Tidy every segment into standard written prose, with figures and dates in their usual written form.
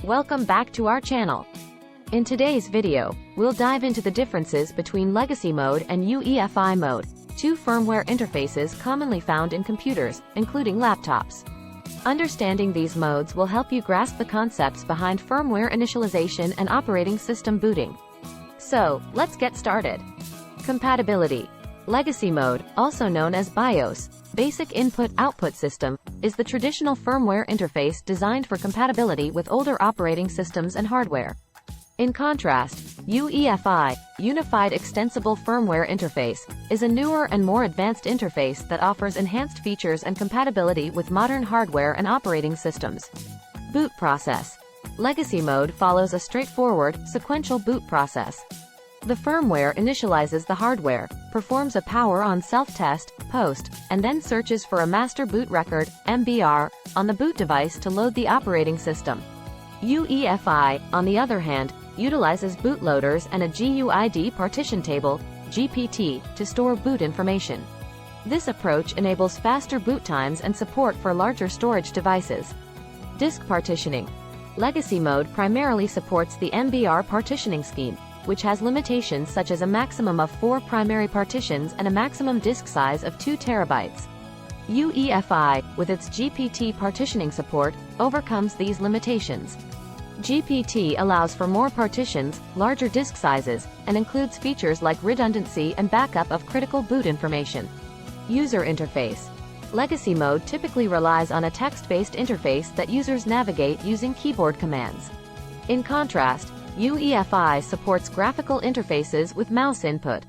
Welcome back to our channel. In today's video, we'll dive into the differences between legacy mode and UEFI mode, two firmware interfaces commonly found in computers, including laptops. Understanding these modes will help you grasp the concepts behind firmware initialization and operating system booting. So, let's get started. Compatibility. Legacy mode, also known as BIOS, Basic Input-Output System, is the traditional firmware interface designed for compatibility with older operating systems and hardware. In contrast, UEFI, Unified Extensible Firmware Interface, is a newer and more advanced interface that offers enhanced features and compatibility with modern hardware and operating systems. Boot process. Legacy mode follows a straightforward, sequential boot process. The firmware initializes the hardware, performs a power-on self-test, post, and then searches for a master boot record, MBR, on the boot device to load the operating system. UEFI, on the other hand, utilizes bootloaders and a GUID partition table, GPT, to store boot information. This approach enables faster boot times and support for larger storage devices. Disk partitioning. Legacy mode primarily supports the MBR partitioning scheme, which has limitations such as a maximum of 4 primary partitions and a maximum disk size of 2 terabytes. UEFI, with its GPT partitioning support, overcomes these limitations. GPT allows for more partitions, larger disk sizes, and includes features like redundancy and backup of critical boot information. User interface. Legacy mode typically relies on a text-based interface that users navigate using keyboard commands. In contrast, UEFI supports graphical interfaces with mouse input.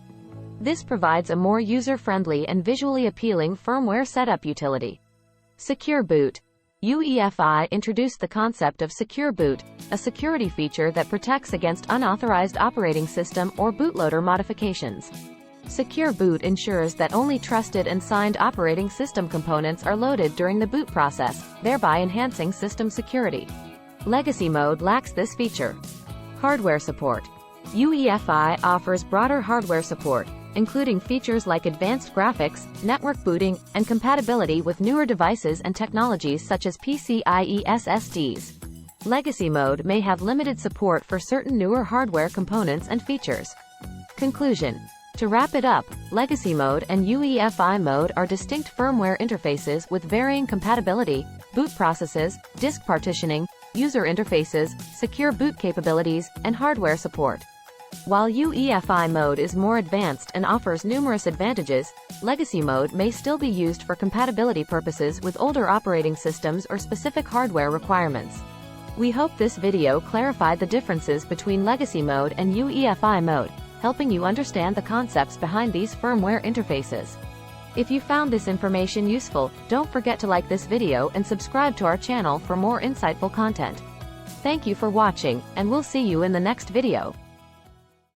This provides a more user-friendly and visually appealing firmware setup utility. Secure boot. UEFI introduced the concept of secure boot, a security feature that protects against unauthorized operating system or bootloader modifications. Secure boot ensures that only trusted and signed operating system components are loaded during the boot process, thereby enhancing system security. Legacy mode lacks this feature. Hardware support. UEFI offers broader hardware support, including features like advanced graphics, network booting, and compatibility with newer devices and technologies such as PCIe SSDs. Legacy mode may have limited support for certain newer hardware components and features. Conclusion. To wrap it up, legacy mode and UEFI mode are distinct firmware interfaces with varying compatibility, boot processes, disk partitioning, user interfaces, secure boot capabilities, and hardware support. While UEFI mode is more advanced and offers numerous advantages, legacy mode may still be used for compatibility purposes with older operating systems or specific hardware requirements. We hope this video clarified the differences between legacy mode and UEFI mode, helping you understand the concepts behind these firmware interfaces. If you found this information useful, don't forget to like this video and subscribe to our channel for more insightful content. Thank you for watching, and we'll see you in the next video.